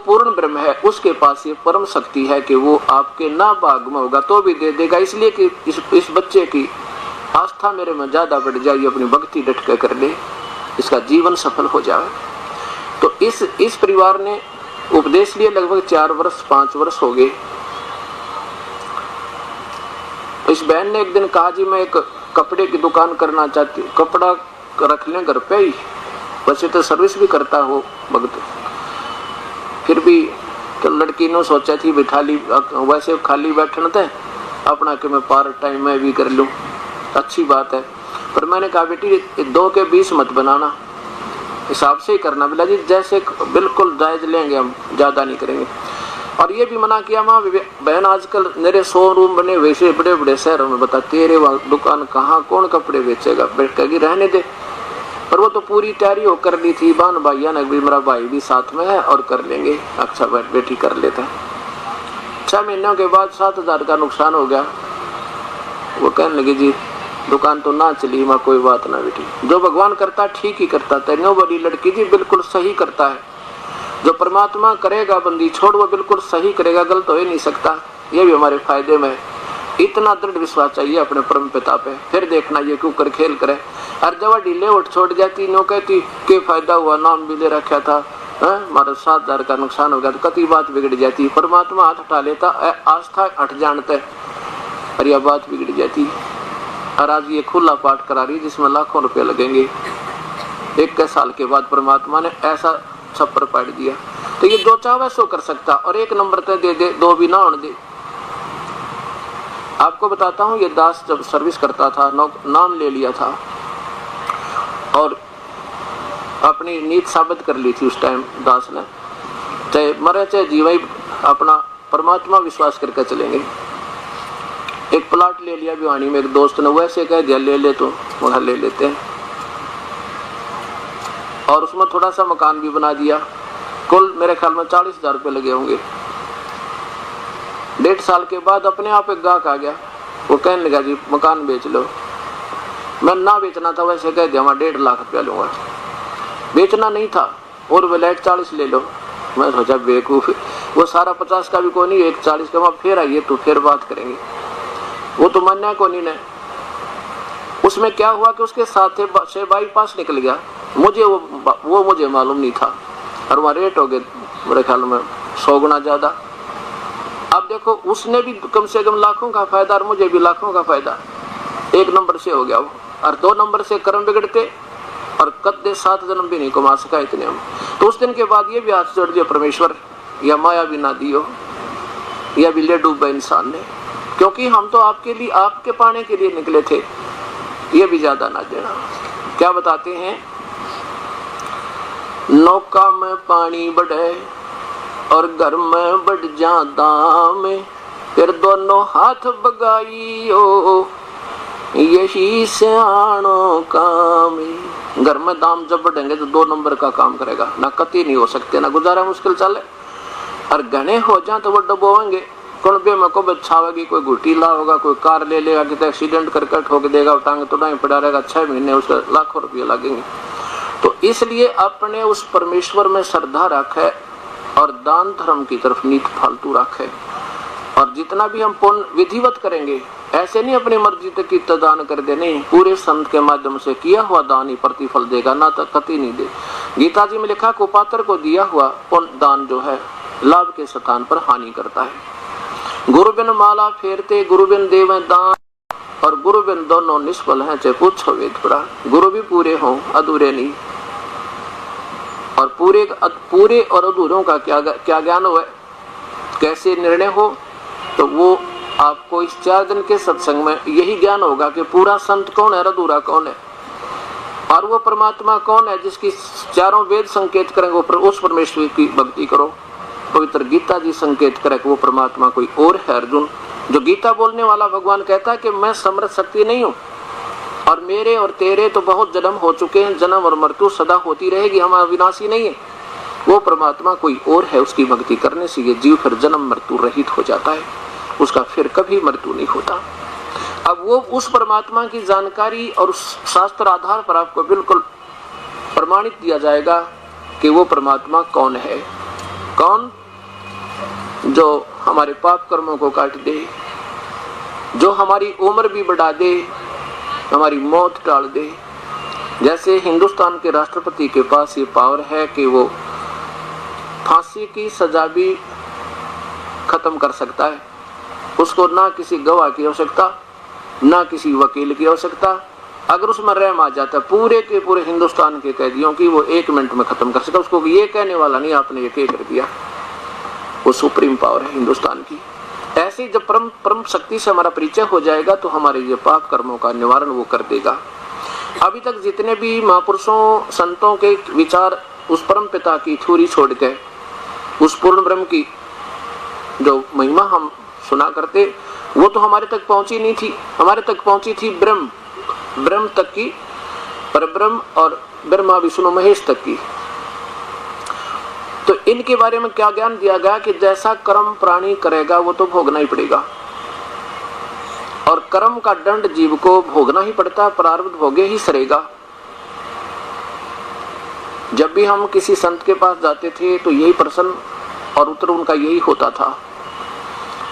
पूर्ण ब्रह्म है उसके पास ये परम शक्ति है कि वो आपके ना भाग में होगा तो भी दे देगा, इसलिए कि इस बच्चे की आस्था मेरे में ज्यादा बढ़ जाए, अपनी भक्ति डट के कर ले, इसका जीवन सफल हो जाए। तो इस परिवार ने उपदेश लिए लगभग 4 वर्ष 5 वर्ष हो गए। इस बहन ने एक दिन कहा जी मैं एक कपड़े की दुकान करना चाहती हूँ, कपड़ा रख लें घर पे ही, वैसे तो सर्विस भी करता हो भक्त, फिर भी तो लड़की ने सोचा थी खाली वैसे खाली बैठना था अपना कि मैं पार्ट टाइम में भी कर लूँ, अच्छी बात है। पर मैंने कहा बेटी 2 के 20 मत बनाना, हिसाब से ही करना, बोला जी जैसे बिल्कुल जायज लेंगे हम, ज्यादा नहीं करेंगे। और ये भी मना किया माँ बहन आजकल मेरे शोरूम बने वैसे बड़े बड़े शहरों में, बता तेरे दुकान कहाँ कौन कपड़े बेचेगा, बेटेगी रहने दे। पर वो तो पूरी तैयारी हो कर ली थी, बान भाइया ने भी, मेरा भाई भी साथ में है और कर लेंगे, अच्छा बेटी कर लेता है। 6 महीनों के बाद 7,000 का नुकसान हो गया। वो कहने लगी जी दुकान तो ना चली, माँ कोई बात ना बेटी, जो भगवान करता ठीक ही करता था। नो बड़ी लड़की जी बिल्कुल सही करता है, जो परमात्मा करेगा बंदी छोड़ वो बिल्कुल सही करेगा, गलत हो ही नहीं सकता। ये भी हमारे फायदे में, इतना दृढ़ विश्वास चाहिए अपने परम पिता पे, फिर देखना ये क्यों कर खेल करे। और जब ढीले उठ छोड़ जाती नो कहती के फायदा हुआ, नाम भी ले रखा था, हमारा 7,000 का नुकसान हो गया, तो कति बात बिगड़ जाती। परमात्मा हाथ उठा लेता, आस्था हट जानते और यह बात बिगड़ जाती। और आज ये खुला पाठ करा रही जिसमें लाखों रुपए लगेंगे, 1 साल के बाद परमात्मा ने ऐसा छप्पर पाट दिया। तो ये जो चाहे सो कर सकता, और 1 नंबर तक दे दे, 2 भी ना होने दे। आपको बताता हूँ, ये दास जब सर्विस करता था, नाम ले लिया था और अपनी नीत साबित कर ली थी उस टाइम दास ने, चाहे मरे चाहे जीवा ही अपना परमात्मा विश्वास करके चलेंगे। एक प्लाट ले लिया भिवानी में, एक दोस्त ने वैसे कह दिया ले ले, तो वहां ले लेते हैं, और उसमें थोड़ा सा मकान भी बना दिया। कुल मेरे ख्याल में 40,000 रुपये लगे होंगे। 1.5 साल के बाद अपने आप एक गाहक आ गया, वो कहने लगा जी मकान बेच लो। मैं ना बेचना था, वैसे कह दिया मैं 1.5 लाख रुपया लूंगा। बेचना नहीं था और ब्लैक 40 ले लो। मैं सोचा बेवकूफ, वो सारा 50 का भी कोई नहीं, 1 40 का। फिर आइए तो फिर बात करेंगे, वो तो मान्या को नहीं ने। उसमें क्या हुआ कि उसके साथ से बाईपास निकल गया, मुझे वो मुझे मालूम नहीं था, और वहाँ रेट हो गए मेरे ख्याल में 100 गुना ज्यादा। अब देखो उसने भी कम से कम लाखों का फायदा और मुझे भी लाखों का फायदा। 1 नंबर से हो गया वो, और 2 नंबर से कर्म बिगड़ते और कदे 7 जन्म भी नहीं कमा सका इतने हम। तो उस दिन के बाद ये भी हाथ जोड़ दिया, परमेश्वर या माया भी ना दियो, या भी ले डूबा इंसान ने, क्योंकि हम तो आपके लिए, आपके पाने के लिए निकले थे, ये भी ज्यादा ना देना। क्या बताते हैं, नौका में पानी बढ़े और घर में बढ़ जा दाम, फिर दोनों हाथ बगाइयो यही सियाणों काम। घर में दाम जब बढ़ेंगे तो 2 नंबर का काम करेगा, ना कति नहीं हो सकते, ना गुजारा मुश्किल चले। और घने हो जाए तो वो डबोएंगे, कुणबे में को बचावेगी, कोई घुटीला होगा, कोई कार ले लेगा, कितना एक्सीडेंट करके ठोक देगा, टांग तोड़ा पड़ा रहेगा, 6 महीने उसके लाखों रुपये लगेंगे। तो इसलिए अपने उस परमेश्वर में श्रद्धा रखे और दान धर्म की तरफ नीत फालतू रखे, और जितना भी हम पुण्य विधिवत करेंगे, ऐसे नहीं अपनी मर्जी तक की दान कर दे, नहीं, पूरे संत के माध्यम से किया हुआ दान ही प्रतिफल देगा, ना तो कति नहीं दे। गीता जी में लिखा कुपात्र को दिया हुआ पुण्य दान जो है लाभ के स्थान पर हानि करता है। गुरु बिन माला फेरते गुरु बिन देव दान, और गुरु बिन दोनों निष्फल हैं, चाहे पूछो वेद पुराण। गुरु भी पूरे हों अधूरे नहीं, और पूरे और अधूरों का क्या ज्ञान हो, कैसे निर्णय हो, तो वो आपको इस 4 दिन के सत्संग में यही ज्ञान होगा कि पूरा संत कौन है, अधूरा कौन है, और वो परमात्मा कौन है जिसकी 4 वेद संकेत करेंगे, उस परमेश्वर की भक्ति करो। पवित्र गीता जी संकेत करे कि वो परमात्मा कोई और है। अर्जुन, जो गीता बोलने वाला भगवान कहता है कि मैं समर्थ शक्ति नहीं हूँ, और मेरे और तेरे तो बहुत जन्म हो चुके हैं, जन्म और मृत्यु सदा होती रहेगी, हम अविनाशी नहीं है। वो परमात्मा कोई और है, उसकी भक्ति करने से ये जीव फिर जन्म मृत्यु रहित हो जाता है, उसका फिर कभी मृत्यु नहीं होता। अब वो उस परमात्मा की जानकारी और उस शास्त्र आधार पर आपको बिल्कुल प्रमाणित दिया जाएगा कि वो परमात्मा कौन है, कौन? जो हमारे पाप कर्मों को काट दे, जो हमारी उम्र भी बढ़ा दे, हमारी मौत टाल दे। जैसे हिंदुस्तान के राष्ट्रपति के पास ये पावर है कि वो फांसी की सजा भी खत्म कर सकता है। उसको ना किसी गवाह की आवश्यकता, ना किसी वकील की आवश्यकता। अगर उसमें रहम आ जाता पूरे के पूरे हिंदुस्तान के कैदियों की, वो 1 मिनट में खत्म कर सकता। उसको ये कहने वाला नहीं आपने ये कर दिया। वो सुप्रीम पावर है हिंदुस्तान की। ऐसे जब परम शक्ति से हमारा परिचय हो जाएगा तो हमारे ये पाप कर्मों का निवारण वो कर देगा। अभी तक जितने भी महापुरुषों संतों के विचार उस परम पिता की थ्योरी छोड़ के उस पूर्ण ब्रह्म की जो महिमा हम सुना करते, वो तो हमारे तक पहुंची नहीं थी। हमारे तक पहुंची थी ब्रह्म तक की, पर ब्रह्म और ब्रह्मा विष्णु महेश तक की। तो इनके बारे में क्या ज्ञान दिया गया कि जैसा कर्म प्राणी करेगा वो तो भोगना ही पड़ेगा, और कर्म का दंड जीव को भोगना ही पड़ता है, प्रारब्ध भोगे ही सरेगा। जब भी हम किसी संत के पास जाते थे तो यही प्रश्न और उत्तर उनका यही होता था।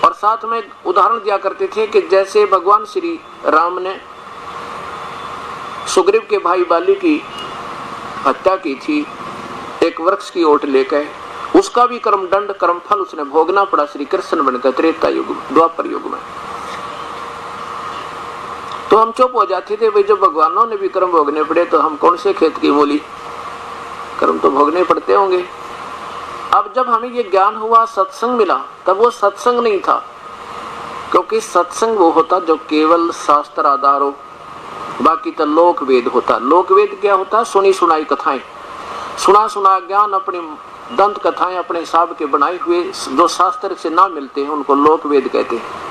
और साथ में उदाहरण दिया करते थे कि जैसे भगवान श्री राम ने सुग्रीव के भाई बाली की हत्या की थी एक वृक्ष की ओट लेकर, उसका भी कर्म दंड कर्म फल उसने भोगना पड़ा श्री कृष्ण बनकर त्रेता युग द्वापर युग में। तो हम चुप हो जाते थे, भाई जब भगवानों ने भी कर्म भोगने पड़े तो हम कौन से खेत की मूली, कर्म तो भोगने पड़ते होंगे। अब जब हमें ये ज्ञान हुआ, सत्संग मिला, तब वो सत्संग नहीं था, क्योंकि सत्संग वो होता जो केवल शास्त्र आधार हो, बाकी तो लोक वेद होता। लोक वेद क्या होता? सुनी सुनाई कथाएं, सुना सुना ज्ञान, अपनी दंत कथाएं अपने हिसाब के बनाए हुए जो शास्त्र से ना मिलते हैं उनको लोक वेद कहते हैं।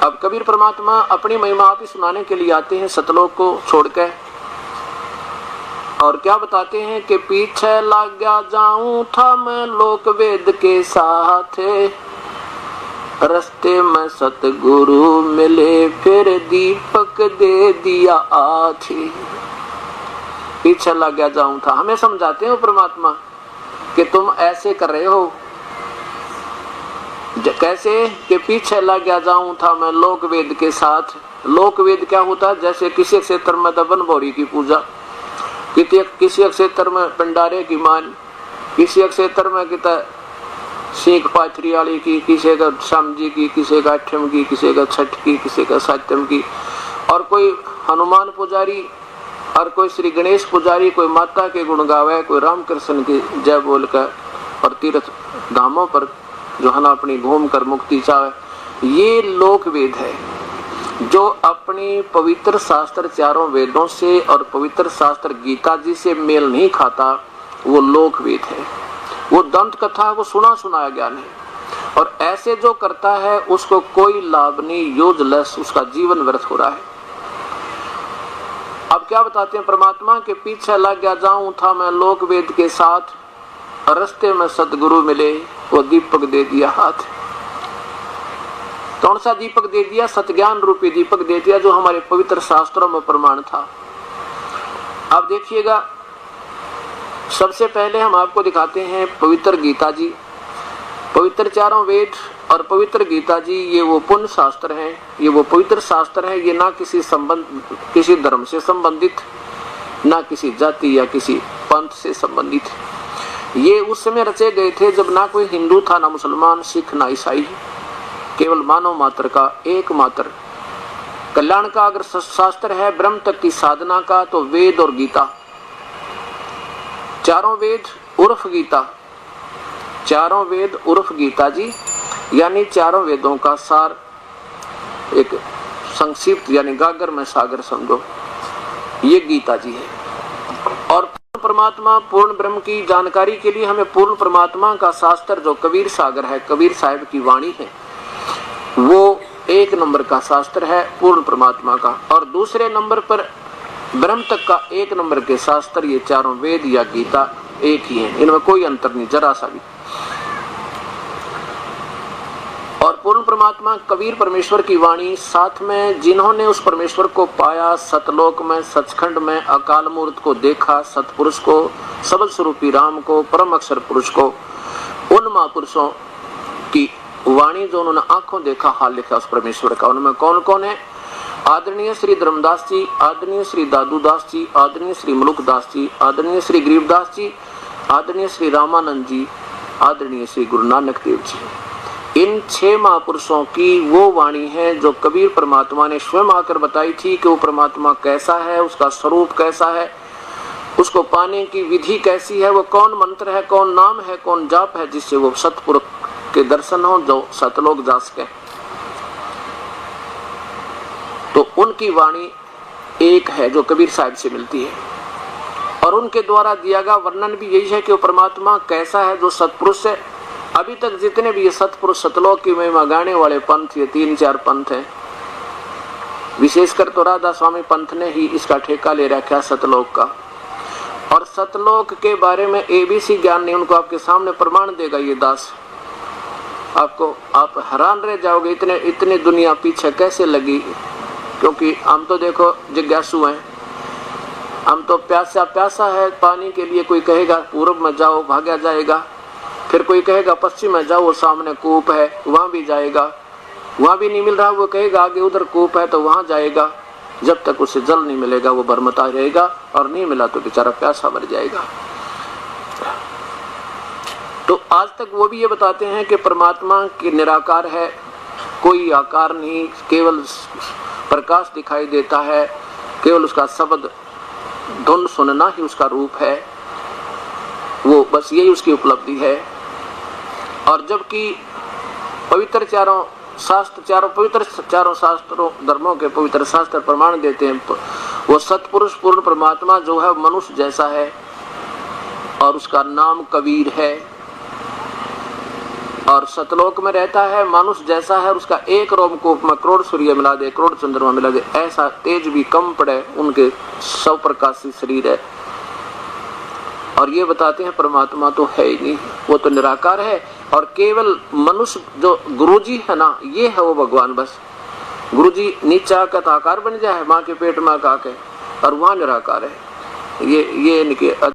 अब कबीर परमात्मा अपनी महिमा आप ही सुनाने के लिए आते हैं सतलोक को छोड़कर, और क्या बताते हैं कि पीछे लग गया जाऊं था मैं लोक वेद के साथ, रस्ते में सतगुरु मिले फिर दीपक दे दिया आथे। पीछे लग गया जाऊं था, हमें समझाते हो परमात्मा कि तुम ऐसे कर रहे हो। कैसे? कि पीछे लग गया जाऊं था मैं लोक वेद के साथ। लोक वेद क्या होता है? जैसे किसी क्षेत्र में दबन भौरी की पूजा, किसी क्षेत्र में भंडारे की मान, किसी क्षेत्र में किता सीख पाथरी वाली की, किसी का शाम जी की, किसी का अठम की, किसी का छठ की, किसी का सातम की, और कोई हनुमान पुजारी और कोई श्री गणेश पुजारी, कोई माता के गुण गावे, कोई रामकृष्ण की जय बोलकर, और तीर्थ धामों पर जो है ना अपनी घूम कर मुक्ति चाहे। ये लोक वेद है जो अपनी पवित्र शास्त्र चारों वेदों से और पवित्र शास्त्र गीता जी से मेल नहीं खाता, वो लोक वेद है। वो दंत कथा, वो सुना सुनाया ज्ञान है, और ऐसे जो करता है उसको कोई लाभ नहीं, यूजलेस, उसका जीवन व्यर्थ हो रहा है। अब क्या बताते हैं परमात्मा के पीछे लग गया जाऊं था मैं लोक वेद के साथ, रस्ते में सतगुरु मिले वो दीपक दे दिया हाथ। कौन सा दीपक दे दिया? सतज्ञान रूपी दीपक दे दिया जो हमारे पवित्र शास्त्रों में प्रमाण था। अब देखिएगा, सबसे पहले हम आपको दिखाते हैं पवित्र गीता जी। पवित्र चारों वेद और पवित्र गीता जी ये वो पुण्य शास्त्र हैं, ये वो पवित्र शास्त्र हैं। ये ना किसी धर्म से संबंधित, ना किसी जाति या किसी पंथ से संबंधित। ये उस समय रचे गए थे जब ना कोई हिंदू था, ना मुसलमान, सिख, ना ईसाई, केवल मानव मात्र का एकमात्र कल्याण का अगर शास्त्र है ब्रह्म तक की साधना का, तो वेद और गीता, चारों वेद उर्फ गीता, चारों वेद उर्फ गीता जी, यानी चारों वेदों का सार, एक संक्षिप्त यानी गागर में सागर समझो, ये गीता जी है। और परमात्मा पूर्ण ब्रह्म की जानकारी के लिए हमें पूर्ण परमात्मा का शास्त्र जो कबीर सागर है, कबीर साहिब की वाणी है, वो 1 नंबर का शास्त्र है पूर्ण परमात्मा का। और दूसरे नंबर पर ब्रह्म तक का 1 नंबर के शास्त्र ये चारों वेद या गीता एक ही है, इनमें कोई अंतर नहीं, जरा सा भी। और पूर्ण परमात्मा कबीर परमेश्वर की वाणी, साथ में जिन्होंने उस परमेश्वर को पाया, सतलोक में, सचखंड में, अकाल मूर्त को देखा, सतपुरुष को, सबल स्वरूपी राम को, परम अक्षर पुरुष को, उन महापुरुषों की वाणी जो उन्होंने आंखों देखा हाल लिखा उस परमेश्वर का। उनमें कौन कौन है? आदरणीय श्री धर्मदास जी, आदरणीय श्री दादूदास जी, आदरणीय श्री मुलुकदास जी, आदरणीय श्री गरीबदास जी, आदरणीय श्री रामानंद जी, आदरणीय श्री गुरु नानक देव जी। इन 6 महापुरुषों की वो वाणी है जो कबीर परमात्मा ने स्वयं आकर बताई थी कि वो परमात्मा कैसा है, उसका स्वरूप कैसा है, उसको पाने की विधि कैसी है, वो कौन मंत्र है, कौन नाम है, कौन जाप है, जिससे वो सतपुरुष के दर्शन हो, जो सतलोक जा सके। तो उनकी वाणी एक है जो कबीर साहब से मिलती है, और उनके द्वारा दिया गया वर्णन भी यही है कि वो परमात्मा कैसा है जो सतपुरुष है। अभी तक जितने भी ये सतपुरुष सतलोक की महिमा गाने वाले पंथ, ये 3-4 पंथ हैं, विशेषकर तो राधा स्वामी पंथ ने ही इसका ठेका ले रखा सतलोक का। और सतलोक के बारे में ABC ज्ञान नहीं, उनको आपके सामने प्रमाण देगा ये दास, आपको आप हैरान रह जाओगे इतने दुनिया पीछे कैसे लगी। क्योंकि हम तो देखो जिज्ञासु हैं, हम तो प्यासा है पानी के लिए। कोई कहेगा पूर्व में जाओ, भागा जाएगा, फिर कोई कहेगा पश्चिम में जाओ, वो सामने कूप है, वहां भी जाएगा, वहां भी नहीं मिल रहा, वो कहेगा आगे उधर कूप है तो वहां जाएगा। जब तक उसे जल नहीं मिलेगा वो बरमता रहेगा, और नहीं मिला तो बेचारा प्यासा मर जाएगा। तो आज तक वो भी ये बताते हैं कि परमात्मा की निराकार है, कोई आकार नहीं, केवल प्रकाश दिखाई देता है, केवल उसका शब्द धुन सुनना ही उसका रूप है, वो बस यही उसकी उपलब्धि है। और जबकि पवित्र चारों शास्त्रों धर्मों के पवित्र शास्त्र प्रमाण देते हैं, वो सतपुरुष पूर्ण परमात्मा जो है मनुष्य जैसा है, और उसका नाम कबीर है, और सतलोक में रहता है, मनुष्य जैसा है, उसका एक रोमकूप में करोड़ सूर्य मिला दे, करोड़ चंद्रमा मिला दे, ऐसा तेज भी कम पड़े, उनके 100 प्रकाशी शरीर है। और ये बताते हैं परमात्मा तो है ही नहीं, वो तो निराकार है, और केवल मनुष्य जो गुरुजी है ना, ये है वो भगवान। बस गुरुजी नीचा का आकार बन जाए माँ के पेट में आके, और वहां निराकार है। ये इनके